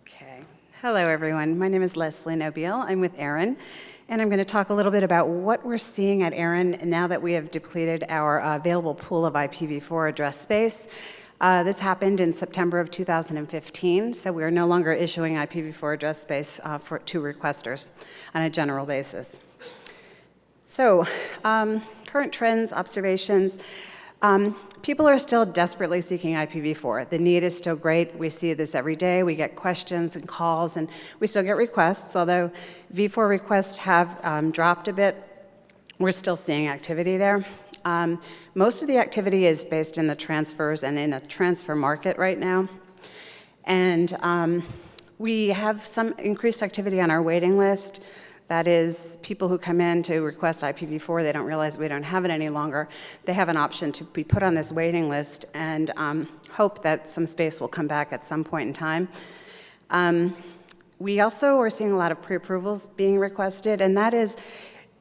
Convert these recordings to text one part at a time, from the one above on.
Okay. Hello, everyone. My name is Leslie Nobile. I'm with ARIN, and I'm going to talk a little bit about what we're seeing at ARIN now that we have depleted our available pool of IPv4 address space. This happened in September of 2015, so we are no longer issuing IPv4 address space to requesters on a general basis. So, current trends, observations. People are still desperately seeking IPv4. The need is still great. We see this every day. We get questions and calls, and we still get requests. Although v4 requests have dropped a bit, we're still seeing activity there. Most of the activity is based in the transfers and in a transfer market right now. And we have some increased activity on our waiting list. That is, people who come in to request IPv4, they don't realize we don't have it any longer. They have an option to be put on this waiting list and hope that some space will come back at some point in time. We also are seeing a lot of pre-approvals being requested, and that is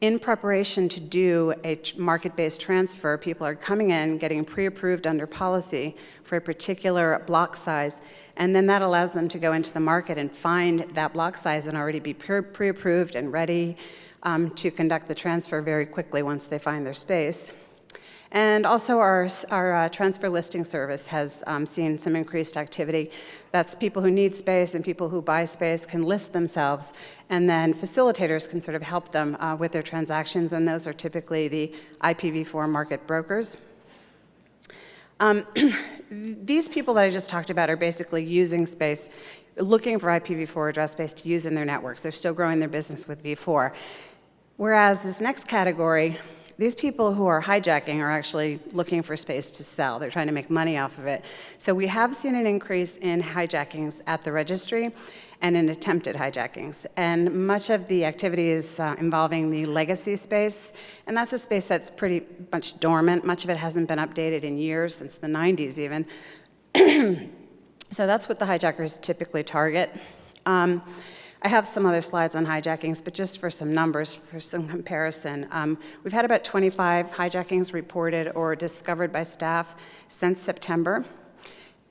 in preparation to do a market-based transfer. People are coming in, getting pre-approved under policy for a particular block size, and then that allows them to go into the market and find that block size and already be pre-approved and ready to conduct the transfer very quickly once they find their space. And also our transfer listing service has seen some increased activity. That's people who need space and people who buy space can list themselves, and then facilitators can sort of help them with their transactions, and those are typically the IPv4 market brokers. These people that I just talked about are basically using space, looking for IPv4 address space to use in their networks. They're still growing their business with v4. Whereas this next category, these people who are hijacking are actually looking for space to sell. They're trying to make money off of it. So we have seen an increase in hijackings at the registry and in attempted hijackings. And much of the activity is involving the legacy space, and that's a space that's pretty much dormant. Much of it hasn't been updated in years, since the 90s even. So that's what the hijackers typically target. I have some other slides on hijackings, but just for some numbers, for some comparison, we've had about 25 hijackings reported or discovered by staff since September,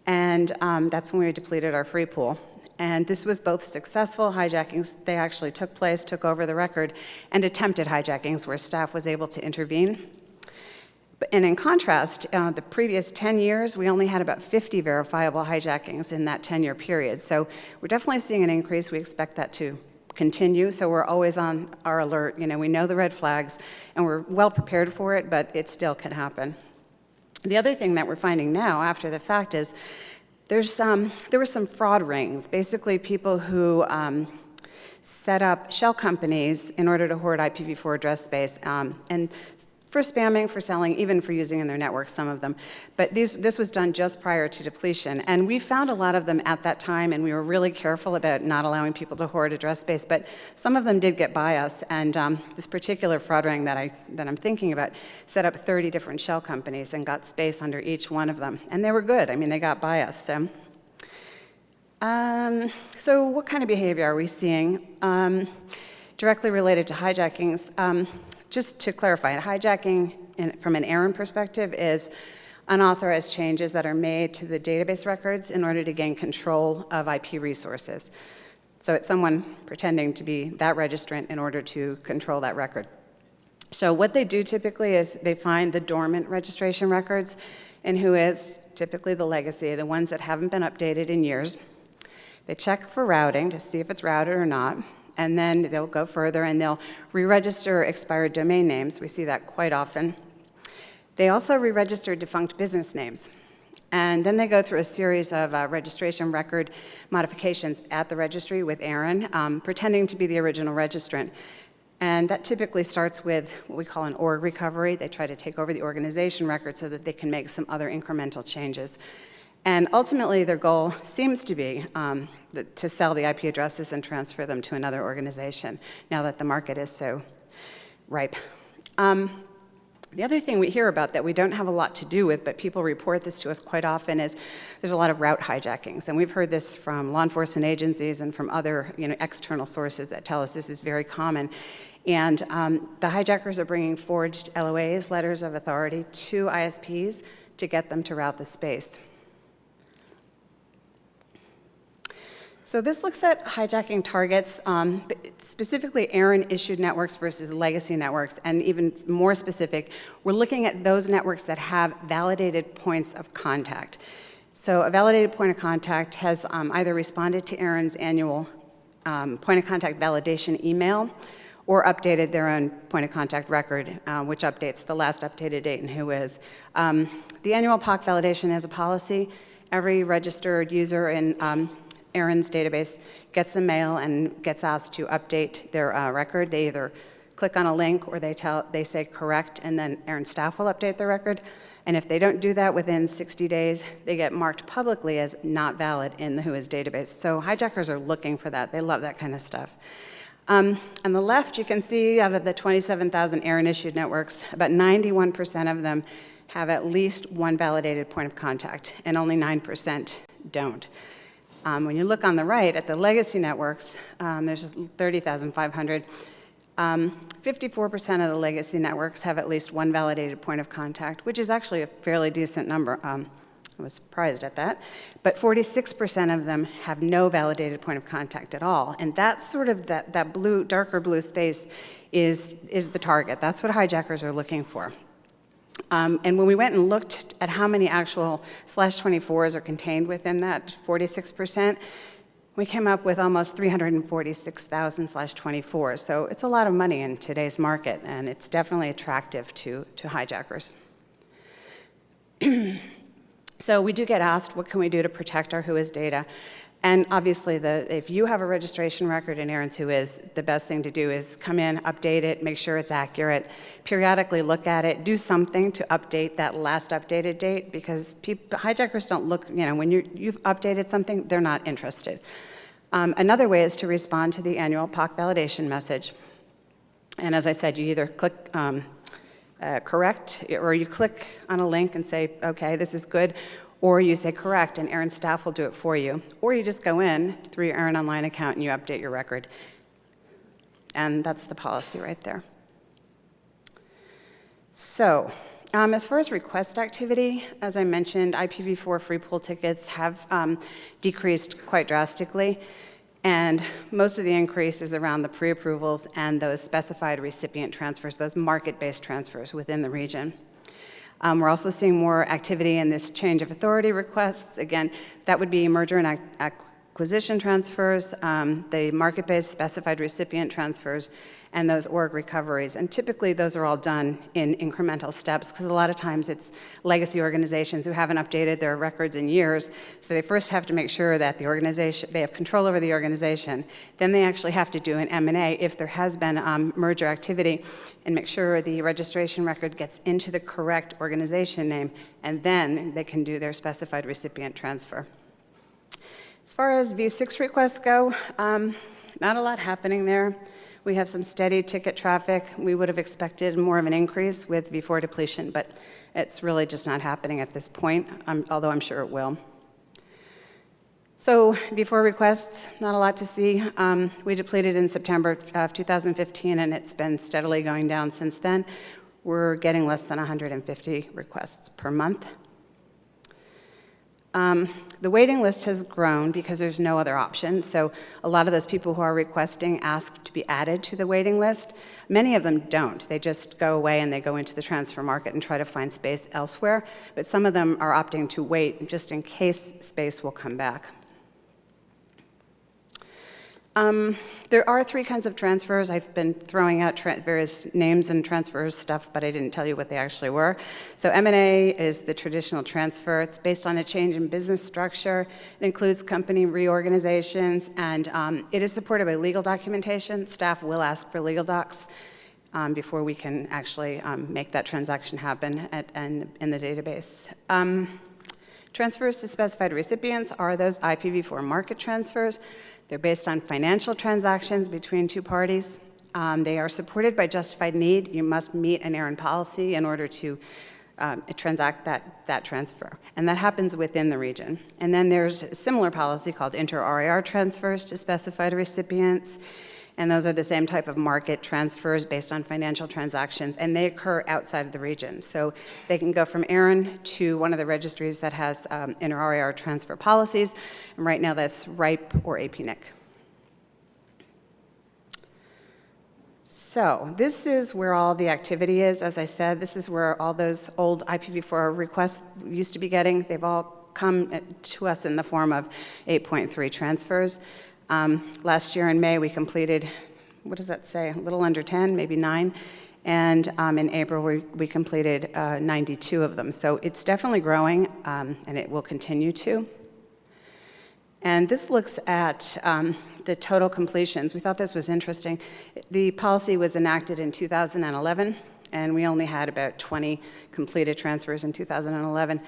and that's when we depleted our free pool. And this was both successful hijackings, they actually took place, took over the record, and attempted hijackings where staff was able to intervene. And in contrast, the previous 10 years, we only had about 50 verifiable hijackings in that 10-year period. So we're definitely seeing an increase. We expect that to continue, so we're always on our alert. You know, we know the red flags, and we're well prepared for it, but it still can happen. The other thing that we're finding now, after the fact, is there were some fraud rings, basically people who set up shell companies in order to hoard IPv4 address space, and for spamming, for selling, even for using in their networks, some of them. But this was done just prior to depletion, and we found a lot of them at that time, and we were really careful about not allowing people to hoard address space, but some of them did get by us, and this particular fraud ring that I'm thinking about set up 30 different shell companies and got space under each one of them, and they were good. I mean, they got by us. So what kind of behavior are we seeing? Directly related to hijackings, just to clarify, hijacking from an ARIN perspective is unauthorized changes that are made to the database records in order to gain control of IP resources. So it's someone pretending to be that registrant in order to control that record. So what they do typically is they find the dormant registration records in WHOIS, typically the legacy, the ones that haven't been updated in years. They check for routing to see if it's routed or not, and then they'll go further and they'll re-register expired domain names. We see that quite often. They also re-register defunct business names. And then they go through a series of registration record modifications at the registry with ARIN, pretending to be the original registrant. And that typically starts with what we call an org recovery. They try to take over the organization record so that they can make some other incremental changes. And ultimately, their goal seems to be to sell the IP addresses and transfer them to another organization, now that the market is so ripe. The other thing we hear about that we don't have a lot to do with, but people report this to us quite often, is there's a lot of route hijackings. And we've heard this from law enforcement agencies and from other external sources that tell us this is very common. And the hijackers are bringing forged LOAs, letters of authority, to ISPs to get them to route the space. So this looks at hijacking targets, specifically ARIN-issued networks versus legacy networks, and even more specific, we're looking at those networks that have validated points of contact. So a validated point of contact has either responded to ARIN's annual point of contact validation email or updated their own point of contact record, which updates the last updated date and WHOIS. The annual POC validation is a policy. Every registered user in ARIN's database gets a mail and gets asked to update their record. They either click on a link or they say correct, and then ARIN staff will update their record. And if they don't do that within 60 days, they get marked publicly as not valid in the WHOIS database. So hijackers are looking for that. They love that kind of stuff. On the left, you can see out of the 27,000 ARIN-issued networks, about 91% of them have at least one validated point of contact, and only 9% don't. When you look on the right at the legacy networks, there's 30,500. 54% of the legacy networks have at least one validated point of contact, which is actually a fairly decent number. I was surprised at that. But 46% of them have no validated point of contact at all. And that's sort of that blue, darker blue space is the target. That's what hijackers are looking for. And when we went and looked at how many actual /24s are contained within that 46%, we came up with almost 346,000 /24s. So it's a lot of money in today's market, and it's definitely attractive to hijackers. So we do get asked, what can we do to protect our WHOIS data? And obviously, if you have a registration record in ARIN's WHOIS, the best thing to do is come in, update it, make sure it's accurate, periodically look at it, do something to update that last updated date, because hijackers don't look, when you've updated something, they're not interested. Another way is to respond to the annual POC validation message. And as I said, you either click correct, or you click on a link and say, okay, this is good, or you say correct, and ARIN staff will do it for you. Or you just go in through your ARIN Online account and you update your record. And that's the policy right there. So, as far as request activity, as I mentioned, IPv4 free pool tickets have decreased quite drastically. And most of the increase is around the pre-approvals and those specified recipient transfers, those market-based transfers within the region. We're also seeing more activity in this change of authority requests. Again, that would be merger and acquisition transfers, the market-based specified recipient transfers, and those org recoveries. And typically, those are all done in incremental steps, because a lot of times it's legacy organizations who haven't updated their records in years. So they first have to make sure that the organization, they have control over the organization. Then they actually have to do an M&A if there has been merger activity, and make sure the registration record gets into the correct organization name, and then they can do their specified recipient transfer. As far as V6 requests go, not a lot happening there. We have some steady ticket traffic. We would have expected more of an increase with V4 depletion, but it's really just not happening at this point, although I'm sure it will. So V4 requests, not a lot to see. We depleted in September of 2015, and it's been steadily going down since then. We're getting less than 150 requests per month. The waiting list has grown because there's no other option. So a lot of those people who are requesting ask to be added to the waiting list. Many of them don't. They just go away and they go into the transfer market and try to find space elsewhere. But some of them are opting to wait just in case space will come back. There are 3 kinds of transfers. I've been throwing out various names and transfers stuff, but I didn't tell you what they actually were. So M&A is the traditional transfer. It's based on a change in business structure. It includes company reorganizations, and it is supported by legal documentation. Staff will ask for legal docs before we can actually make that transaction happen in the database. Transfers to specified recipients are those IPv4 market transfers. They're based on financial transactions between 2 parties. They are supported by justified need. You must meet an ARIN policy in order to transact that transfer. And that happens within the region. And then there's a similar policy called inter-RIR transfers to specified recipients. And those are the same type of market transfers based on financial transactions, and they occur outside of the region. So they can go from ARIN to one of the registries that has inter-RIR transfer policies, and right now that's RIPE or APNIC. So this is where all the activity is. As I said, this is where all those old IPv4 requests used to be getting. They've all come to us in the form of 8.3 transfers. Last year in May, we completed, what does that say, a little under 10, maybe 9. And in April, we completed 92 of them. So it's definitely growing, and it will continue to. And this looks at the total completions. We thought this was interesting. The policy was enacted in 2011, and we only had about 20 completed transfers in 2011.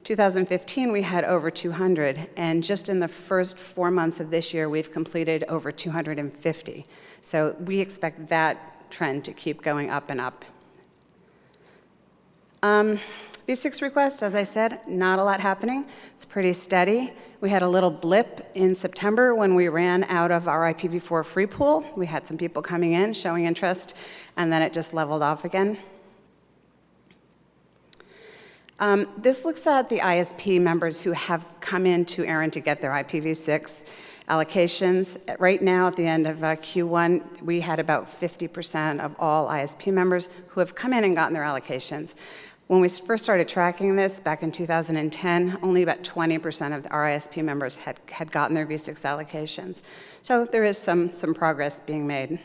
2015, we had over 200, and just in the first 4 months of this year, we've completed over 250. So we expect that trend to keep going up and up. V6 requests, as I said, not a lot happening. It's pretty steady. We had a little blip in September when we ran out of our IPv4 free pool. We had some people coming in, showing interest, and then it just leveled off again. This looks at the ISP members who have come into ARIN to get their IPv6 allocations. Right now, at the end of Q1, we had about 50% of all ISP members who have come in and gotten their allocations. When we first started tracking this back in 2010, only about 20% of our ISP members had gotten their V6 allocations. So there is some progress being made,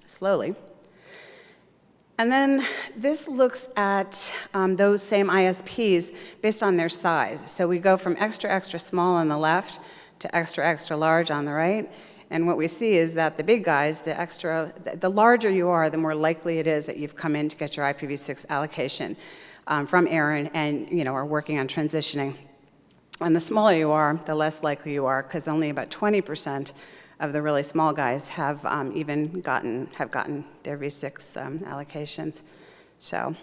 slowly. And then this looks at those same ISPs based on their size. So we go from extra, extra small on the left to extra, extra large on the right. And what we see is that the big guys, the larger you are, the more likely it is that you've come in to get your IPv6 allocation from ARIN and are working on transitioning. And the smaller you are, the less likely you are, because only about 20% of the really small guys have gotten their V6 allocations. So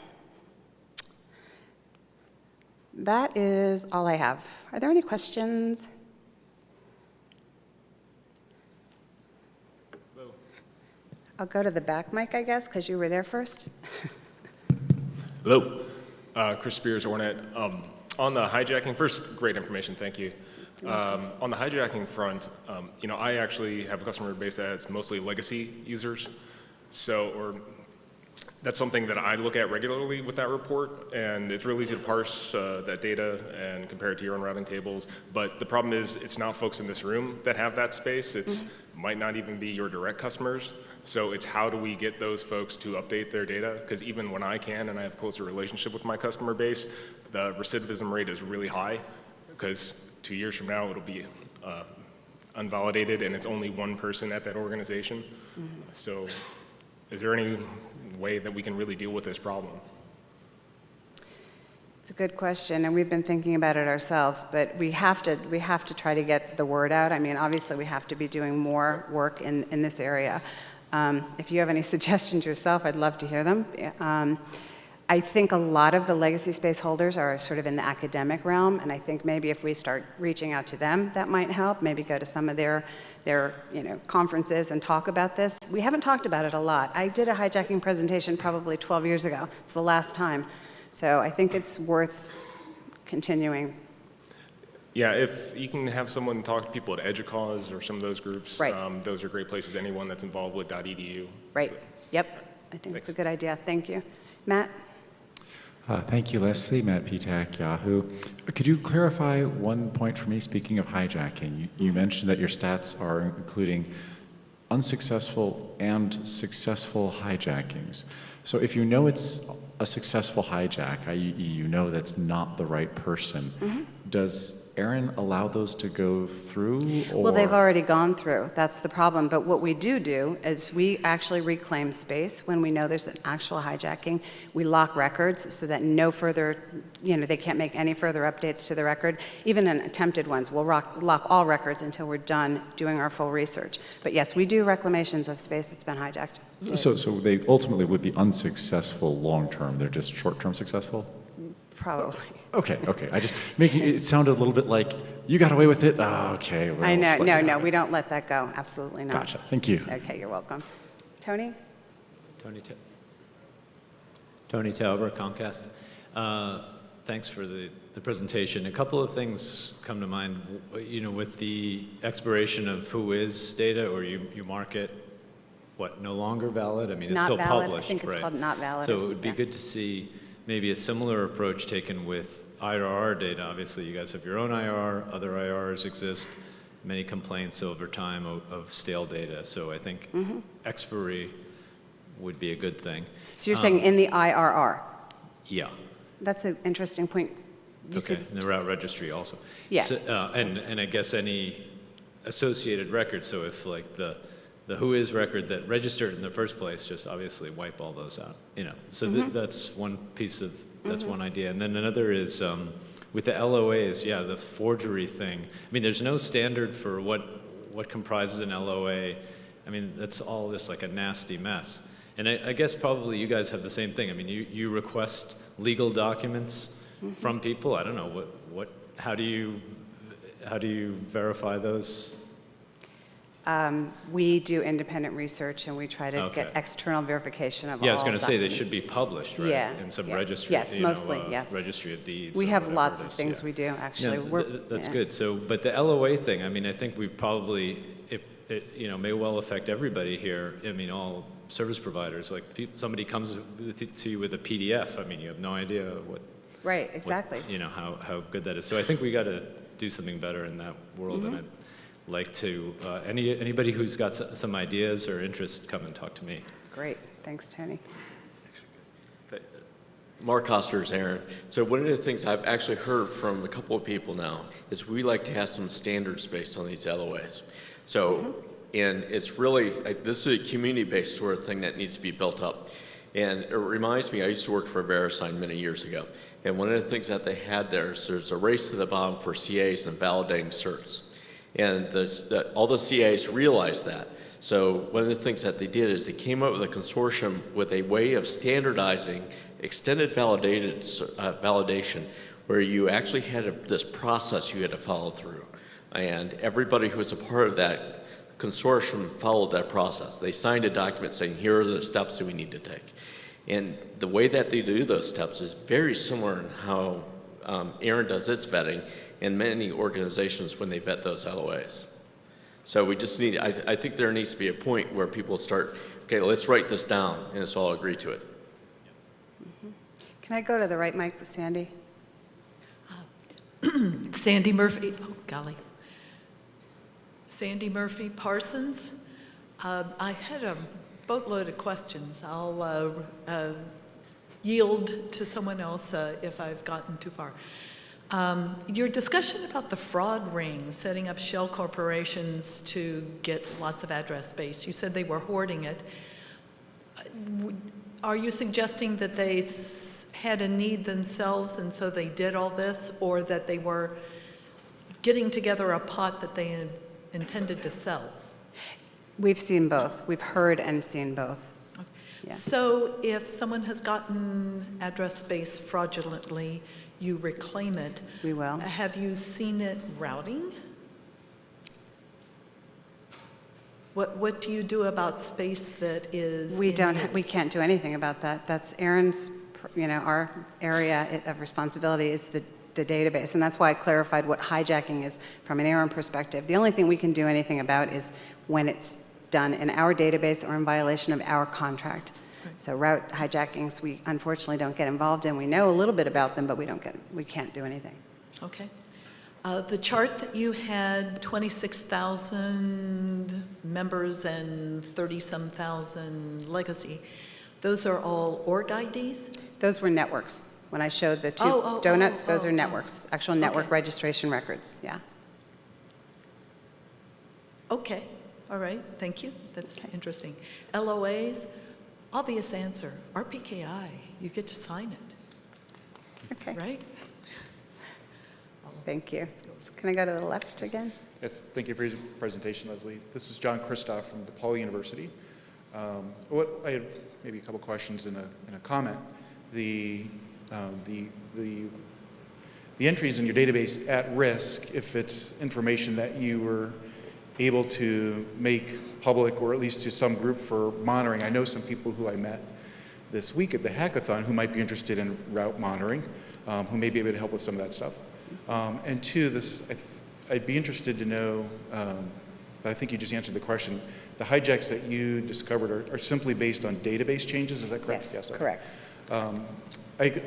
that is all I have. Are there any questions? Hello. I'll go to the back mic, I guess, because you were there first. Hello. Chris Spears, Ornet. On the hijacking, first, great information, thank you. On the hijacking front, I actually have a customer base that's mostly legacy users. That's something that I look at regularly with that report, and it's really easy to parse that data and compare it to your own routing tables. But the problem is, it's not folks in this room that have that space. It might not even be your direct customers. So it's how do we get those folks to update their data? Because even when I can, and I have a closer relationship with my customer base, the recidivism rate is really high, because 2 years from now, it'll be unvalidated, and it's only one person at that organization. So is there any way that we can really deal with this problem? It's a good question, and we've been thinking about it ourselves, but we have to try to get the word out. I mean, obviously, we have to be doing more work in this area. If you have any suggestions yourself, I'd love to hear them. I think a lot of the legacy space holders are sort of in the academic realm, and I think maybe if we start reaching out to them, that might help. Maybe go to some of their conferences and talk about this. We haven't talked about it a lot. I did a hijacking presentation probably 12 years ago. It's the last time. So I think it's worth continuing. Yeah, if you can have someone talk to people at EDUCAUSE or some of those groups, right. Those are great places, anyone that's involved with .edu. Right, yep. I think that's a good idea. Thank you. Matt? Thank you, Leslie. Matt Petak, Yahoo. Could you clarify one point for me, speaking of hijacking? You mentioned that your stats are including unsuccessful and successful hijackings. So if you know it's a successful hijack, i.e. you know that's not the right person, does ARIN allow those to go through? Or? Well, they've already gone through. That's the problem. But what we do is we actually reclaim space when we know there's an actual hijacking. We lock records so that no further, they can't make any further updates to the record. Even in attempted ones, we'll lock all records until we're done doing our full research. But yes, we do reclamations of space that's been hijacked. So they ultimately would be unsuccessful long-term. They're just short-term successful? Probably. Okay. I just making it sounded a little bit like you got away with it? Oh, okay. Well, I know, let's let no, you no, have we it. don't let that go, absolutely not. Gotcha. Thank you. Okay, you're welcome. Tony? Tony Tauber, Comcast. Thanks for the presentation. A couple of things come to mind. You know, with the expiration of WHOIS data, or you mark it, what, no longer valid? I mean, it's Not still valid. published, I think it's right? called not valid So or it would be something. good to see maybe a similar approach taken with IRR data. Obviously, you guys have your own IRR, other IRRs exist, many complaints over time of stale data. So I think expiry would be a good thing. So you're saying in the IRR? Yeah. That's an interesting point. You Okay, could- and the route registry also. Yeah. So, and I guess any associated records, so if like the WHOIS record that registered in the first place, just obviously wipe all those out, you know. So that's one piece of, that's one idea. And then another is with the LOAs, yeah, the forgery thing. I mean, there's no standard for what comprises an LOA. I mean, that's all just like a nasty mess. And I guess probably you guys have the same thing. I mean, you request legal documents from people. I don't know how do you verify those? We do independent research and we try to Okay. get external verification of all Yeah, I was going to say they documents. should be published, right? Yeah, In some yeah. registry. Yes, you know, mostly, yes. Registry of deeds. We or have whatever lots it of is, things yeah. we do, actually. Yeah, that's yeah. good. So, but the LOA thing, I mean, I think we've probably, it you know, may well affect everybody here. I mean, all service providers. Like, somebody comes to you with a PDF. I mean, you have no idea what. Right, exactly. You know how good that is. So I think we got to do something better in that world, and I'd like to anybody who's got some ideas or interest, come and talk to me. Great, thanks, Tony. Mark Hoster's ARIN. So one of the things I've actually heard from a couple of people now is we like to have some standards based on these LOAs. So, and it's really, this is a community-based sort of thing that needs to be built up. And it reminds me, I used to work for VeriSign many years ago. And one of the things that they had there is there's a race to the bottom for CAs and validating certs. And all the CAs realized that. So one of the things that they did is they came up with a consortium with a way of standardizing extended validation, where you actually had this process you had to follow through. And everybody who was a part of that consortium followed that process. They signed a document saying, here are the steps that we need to take. And the way that they do those steps is very similar in how ARIN does its vetting and many organizations when they vet those LOAs. So we just need, I think there needs to be a point where people start, okay, let's write this down, and let's all agree to it. Can I go to the right mic with Sandy? Sandy Murphy, oh golly. Sandy Murphy Parsons. I had a boatload of questions. I'll yield to someone else if I've gotten too far. Your discussion about the fraud ring, setting up shell corporations to get lots of address space, you said they were hoarding it. Are you suggesting that they had a need themselves and so they did all this, or that they were getting together a pot that they intended to sell? We've seen both. We've heard and seen both. Yeah. So if someone has gotten address space fraudulently, you reclaim it. We will. Have you seen it routing? What do you do about space that is We in we use? can't do anything about that. That's ARIN's, our area of responsibility is the database, and that's why I clarified what hijacking is from an ARIN perspective. The only thing we can do anything about is when it's done in our database or in violation of our contract. Right. So route hijackings, we unfortunately don't get involved in. We know a little bit about them, but we can't do anything. Okay. The chart that you had, 26,000 members and 30-some thousand legacy, those are all org IDs? Those were networks. When I showed the two donuts, those are oh. networks, actual network Okay. registration records, yeah. Okay, all right, thank you. That's Okay. interesting. LOAs, obvious answer, RPKI, you get to sign it, Okay, right? thank you. So can I go to the left again? Yes, thank you for your presentation, Leslie. This is John Kristoff from DePaul University. I had maybe a couple questions and a comment. The the entries in your database at risk if it's information that you were able to make public, or at least to some group for monitoring. I know some people who I met this week at the hackathon who might be interested in route monitoring, who may be able to help with some of that stuff. And two, I'd be interested to know, but I think you just answered the question, the hijacks that you discovered are simply based on database changes, is that correct? Yes, okay. correct.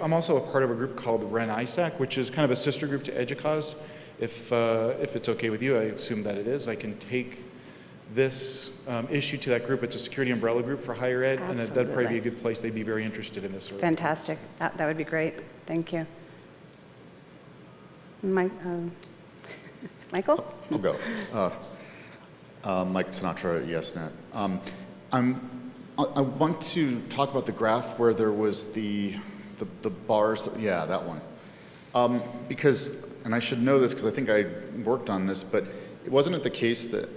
I'm also a part of a group called REN ISAC, which is kind of a sister group to EDUCAUSE. If it's okay with you, I assume that it is, I can take this issue to that group. It's a security umbrella group for higher ed, and that'd probably be a good place. They'd be very interested in this sort of thing. Fantastic. That would be great. Thank you. Michael? I'll go. Mike Sinatra, YesNet. I want to talk about the graph where there was the bars. Yeah, that one. Because, and I should know this because I think I worked on this, but wasn't it the case that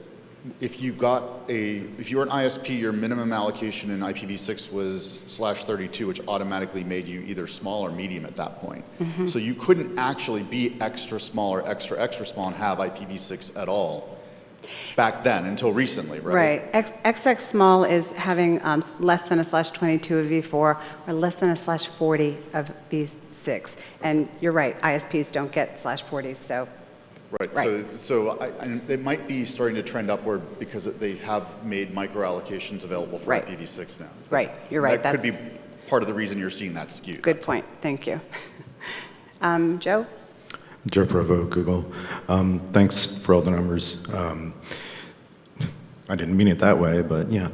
if you were an ISP, your minimum allocation in IPv6 was /32, which automatically made you either small or medium at that point. Mm-hmm. So you couldn't actually be extra small or extra small and have IPv6 at all back then until recently, right? Right. XX small is having less than a /22 of v4 or less than a /40 of v6. And you're right, ISPs don't get /40s, so. Right. Right. So it might be starting to trend upward because they have made micro allocations available for Right. IPv6 now. Right. You're right. That could be part of the reason you're seeing that skew. Good point. Thank you. Joe? Joe Provo, Google. Thanks for all the numbers. I didn't mean it that way, but yeah.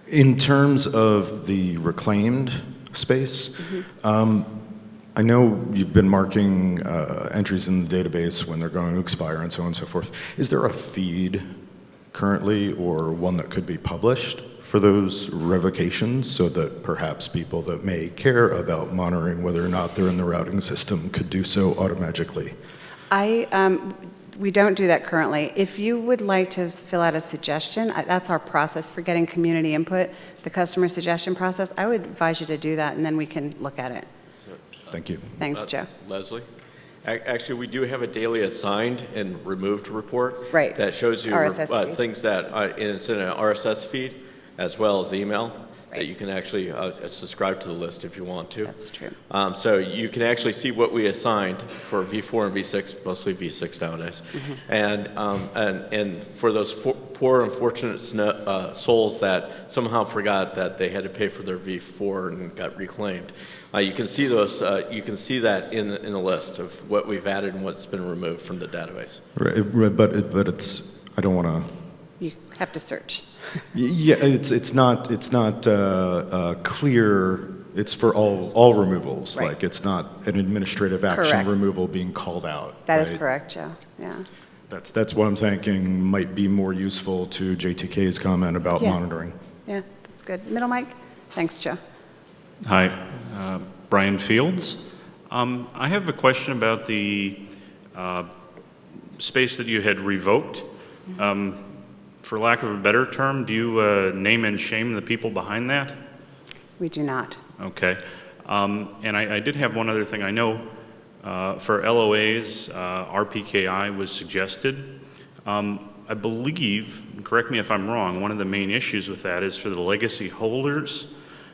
In terms of the reclaimed space, mm-hmm. I know you've been marking entries in the database when they're going to expire and so on and so forth. Is there a feed currently or one that could be published for those revocations so that perhaps people that may care about monitoring whether or not they're in the routing system could do so automatically? We don't do that currently. If you would like to fill out a suggestion, that's our process for getting community input, the customer suggestion process. I would advise you to do that, and then we can look at it. Thank you. Thanks, Joe. Leslie? Actually, we do have a daily assigned and removed report. Right. That shows you RSS feed. things that it's in an RSS feed as well as email. Right. That you can actually subscribe to the list if you want to. That's true. So you can actually see what we assigned for V4 and V6, mostly V6 nowadays. Mm-hmm. And for those poor, unfortunate souls that somehow forgot that they had to pay for their V4 and got reclaimed, you can see those. You can see that in the list of what we've added and what's been removed from the database. Right, but it's, I don't want to. You have to search. Yeah, it's not clear. It's for all removals. Right. Like it's not an administrative action Correct. removal being called out. That is right? correct, Joe. Yeah. That's what I'm thinking might be more useful to JTK's comment about Yeah. monitoring. Yeah, that's good. Middle mic? Thanks, Joe. Hi, Brian Fields. I have a question about the space that you had revoked. For lack of a better term, do you name and shame the people behind that? We do not. Okay. And I did have one other thing. I know for LOAs, RPKI was suggested. I believe, correct me if I'm wrong, one of the main issues with that is for the legacy holders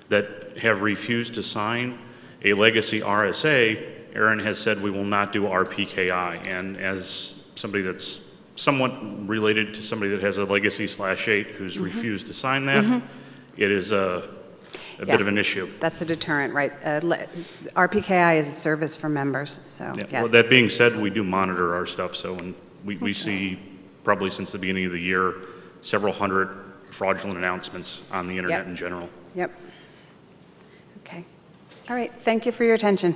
that have refused to sign a legacy RSA. ARIN has said we will not do RPKI. And as somebody that's somewhat related to somebody that has a legacy /8 who's mm-hmm. refused to sign that, mm-hmm. it is a bit of an issue. That's a deterrent, right? RPKI is a service for members, so Yeah. yes. Well, that being said, we do monitor our stuff, so when we see probably since the beginning of the year several hundred fraudulent announcements on the internet Yep. in general. Yep. Okay. All right. Thank you for your attention.